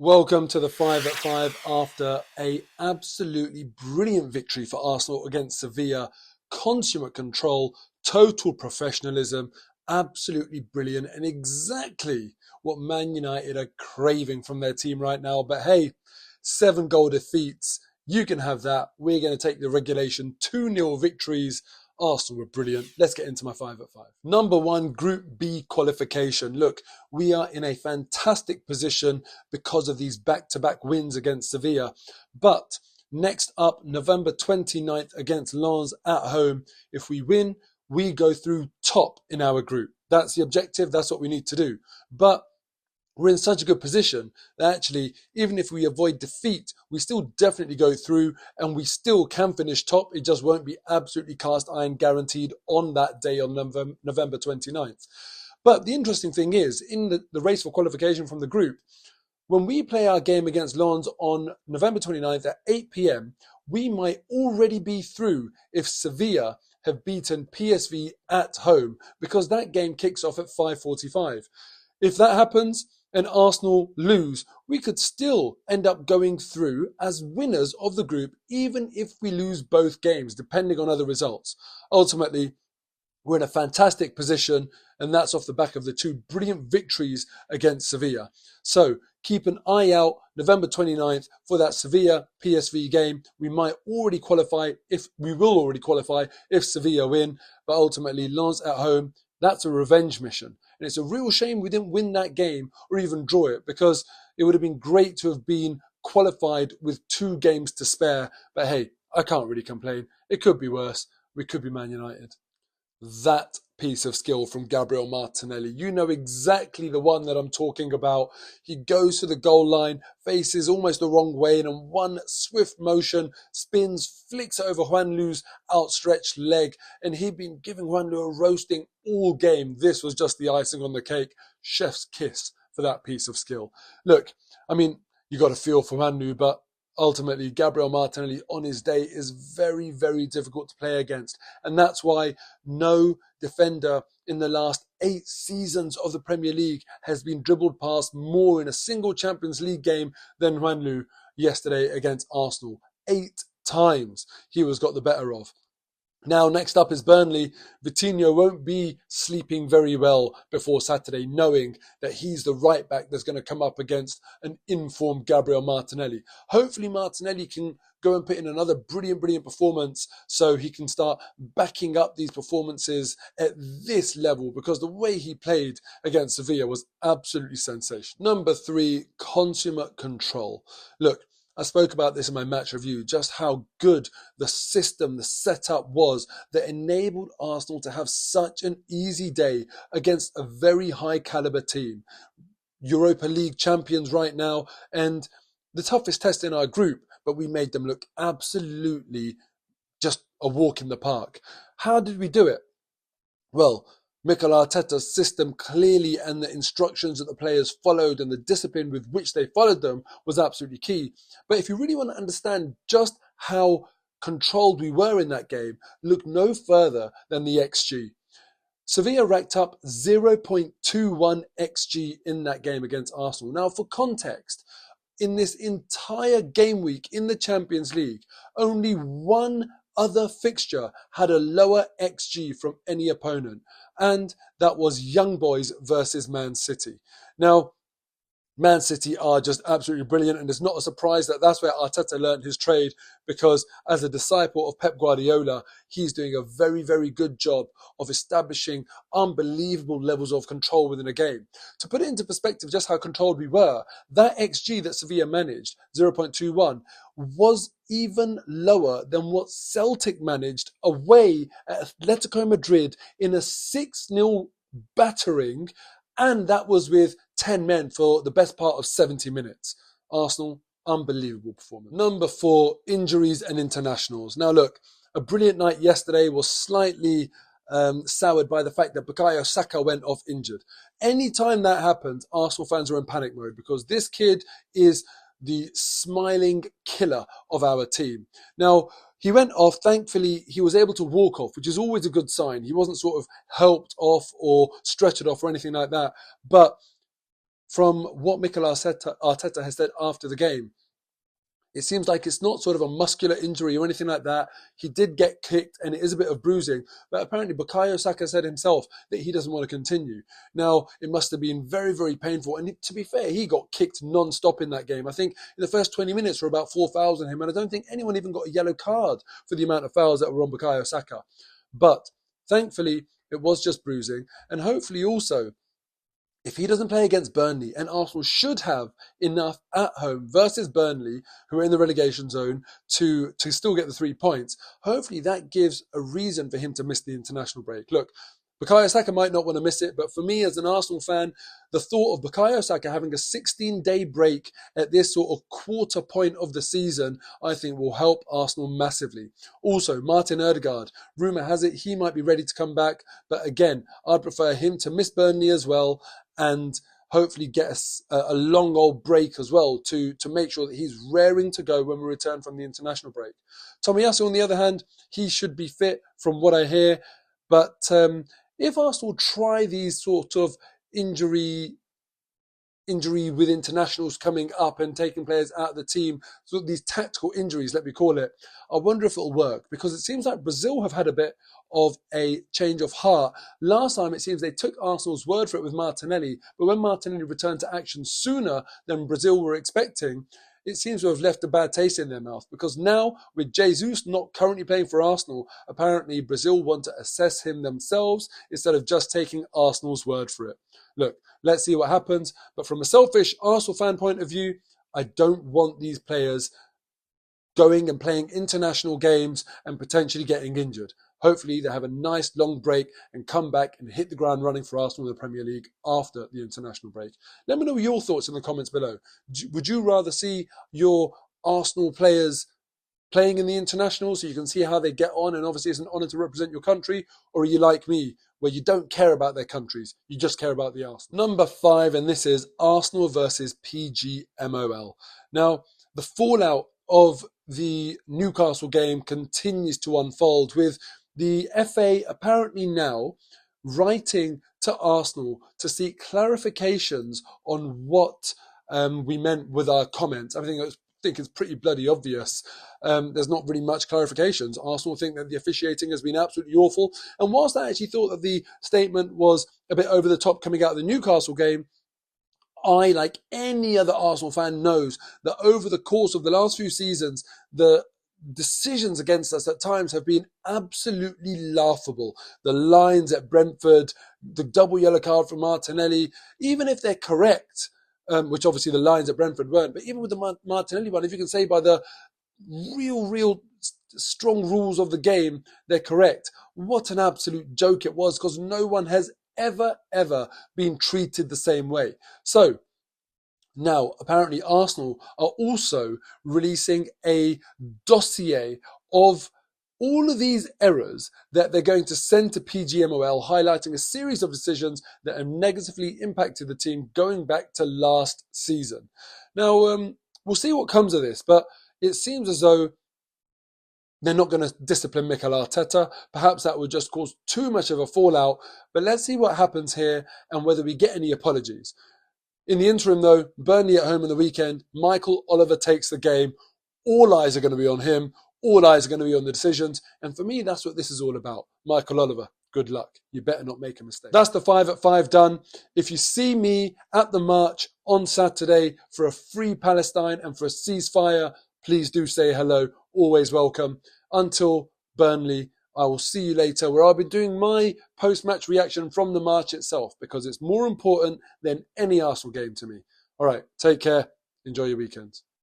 Welcome to the 5 at 5 after a absolutely brilliant victory for Arsenal against Sevilla. Consummate control, total professionalism, absolutely brilliant, and exactly what Man United are craving from their team right now. But hey, 7-goal defeats, you can have that. We're going to take the regulation 2-0 victories. Arsenal were brilliant. Let's get into my 5 at 5. Number 1, Group B qualification. Look, we are in a fantastic position because of these back-to-back wins against Sevilla. But next up, November 29th against Lens at home. If we win, we go through top in our group. That's the objective. That's what we need to do. But we're in such a good position that actually, even if we avoid defeat, we still definitely go through and we still can finish top. It just won't be absolutely cast iron guaranteed on that day on November 29th. But the interesting thing is, in the race for qualification from the group, when we play our game against Lens on November 29th at 8 p.m, we might already be through if Sevilla have beaten PSV at home, because that game kicks off at 5:45. If that happens and Arsenal lose, we could still end up going through as winners of the group, even if we lose both games, depending on other results. Ultimately, we're in a fantastic position, and that's off the back of the 2 brilliant victories against Sevilla. So keep an eye out November 29th for that Sevilla PSV game. We will already qualify if Sevilla win, but ultimately Lens at home, that's a revenge mission. And it's a real shame we didn't win that game or even draw it, because it would have been great to have been qualified with 2 games to spare. But hey, I can't really complain. It could be worse. We could be Man United. That piece of skill from Gabriel Martinelli. You know exactly the one that I'm talking about. He goes to the goal line, faces almost the wrong way, and in one swift motion, spins, flicks it over Juanlu's outstretched leg. And he'd been giving Juanlu a roasting all game. This was just the icing on the cake. Chef's kiss for that piece of skill. Look, I mean, you got to feel for Juanlu, but ultimately, Gabriel Martinelli on his day is very, very difficult to play against. And that's why no defender in the last 8 seasons of the Premier League has been dribbled past more in a single Champions League game than Juanlu yesterday against Arsenal. 8 times he was got the better of. Now, next up is Burnley. Vitinho won't be sleeping very well before Saturday, knowing that he's the right back that's going to come up against an informed Gabriel Martinelli. Hopefully, Martinelli can go and put in another brilliant performance so he can start backing up these performances at this level, because the way he played against Sevilla was absolutely sensational. Number 3, consummate control. Look, I spoke about this in my match review, just how good the system, the setup was that enabled Arsenal to have such an easy day against a very high caliber team. Europa League champions right now, and the toughest test in our group, but we made them look absolutely just a walk in the park. How did we do it? Well, Mikel Arteta's system clearly, and the instructions that the players followed and the discipline with which they followed them was absolutely key. But if you really want to understand just how controlled we were in that game, look no further than the XG. Sevilla racked up 0.21 XG in that game against Arsenal. Now, for context, in this entire game week in the Champions League, only one other fixture had a lower XG from any opponent, and that was Young Boys versus Man City. Now, Man City are just absolutely brilliant, and it's not a surprise that that's where Arteta learned his trade, because as a disciple of Pep Guardiola, he's doing a very, very good job of establishing unbelievable levels of control within a game. To put it into perspective just how controlled we were, that XG that Sevilla managed, 0.21, was even lower than what Celtic managed away at Atletico Madrid in a 6-0 battering, and that was with 10 men for the best part of 70 minutes. Arsenal, unbelievable performance. Number 4, injuries and internationals. Now look, a brilliant night yesterday was slightly soured by the fact that Bukayo Saka went off injured. Anytime that happens, Arsenal fans are in panic mode, because this kid is the smiling killer of our team. Now, he went off. Thankfully, he was able to walk off, which is always a good sign. He wasn't sort of helped off or stretchered off or anything like that. But from what Mikel Arteta has said after the game, it seems like it's not sort of a muscular injury or anything like that. He did get kicked and it is a bit of bruising, but apparently Bukayo Saka said himself that he doesn't want to continue. Now, it must have been very, very painful. And to be fair, he got kicked non-stop in that game. I think in the first 20 minutes were about 4 fouls on him, and I don't think anyone even got a yellow card for the amount of fouls that were on Bukayo Saka. But thankfully, it was just bruising, and hopefully also, if he doesn't play against Burnley, and Arsenal should have enough at home versus Burnley, who are in the relegation zone, to still get the 3 points, hopefully that gives a reason for him to miss the international break. Look, Bukayo Saka might not want to miss it, but for me as an Arsenal fan, the thought of Bukayo Saka having a 16-day break at this sort of quarter point of the season, I think will help Arsenal massively. Also, Martin Ødegaard, rumour has it he might be ready to come back, but again, I'd prefer him to miss Burnley as well, and hopefully get a long old break as well to make sure that he's raring to go when we return from the international break. Tomiyasu, on the other hand, he should be fit from what I hear, but if Arsenal try these sort of injury with internationals coming up and taking players out of the team, so these tactical injuries, let me call it, I wonder if it'll work, because it seems like Brazil have had a bit of a change of heart. Last time it seems they took Arsenal's word for it with Martinelli, but when Martinelli returned to action sooner than Brazil were expecting, it seems to have left a bad taste in their mouth, because now with Jesus not currently playing for Arsenal, apparently Brazil want to assess him themselves instead of just taking Arsenal's word for it. Look, let's see what happens, but from a selfish Arsenal fan point of view, I don't want these players going and playing international games and potentially getting injured. Hopefully they have a nice long break and come back and hit the ground running for Arsenal in the Premier League after the international break. Let me know your thoughts in the comments below. Would you rather see your Arsenal players playing in the international so you can see how they get on, and obviously it's an honour to represent your country, or are you like me where you don't care about their countries, you just care about the Arsenal? Number 5, and this is Arsenal versus PGMOL. Now, the fallout of the Newcastle game continues to unfold, with the FA apparently now writing to Arsenal to seek clarifications on what we meant with our comments. I think it's pretty bloody obvious. There's not really much clarifications. Arsenal think that the officiating has been absolutely awful. And whilst I actually thought that the statement was a bit over the top coming out of the Newcastle game, I, like any other Arsenal fan, knows that over the course of the last few seasons, the decisions against us at times have been absolutely laughable. The lines at Brentford, the double yellow card from Martinelli, even if they're correct, which obviously the lines at Brentford weren't, but even with the Martinelli one, if you can say by the real strong rules of the game, they're correct. What an absolute joke it was, because no one has ever been treated the same way. So now apparently Arsenal are also releasing a dossier of all of these errors that they're going to send to PGMOL, highlighting a series of decisions that have negatively impacted the team going back to last season. Now, we'll see what comes of this, but it seems as though they're not going to discipline Mikel Arteta. Perhaps that would just cause too much of a fallout, but let's see what happens here and whether we get any apologies. In the interim, though, Burnley at home on the weekend, Michael Oliver takes the game. All eyes are going to be on him. All eyes are going to be on the decisions. And for me, that's what this is all about. Michael Oliver, good luck. You better not make a mistake. That's the 5 at 5 done. If you see me at the march on Saturday for a free Palestine and for a ceasefire, please do say hello. Always welcome. Until Burnley, I will see you later, where I'll be doing my post-match reaction from the march itself, because it's more important than any Arsenal game to me. All right, take care. Enjoy your weekend.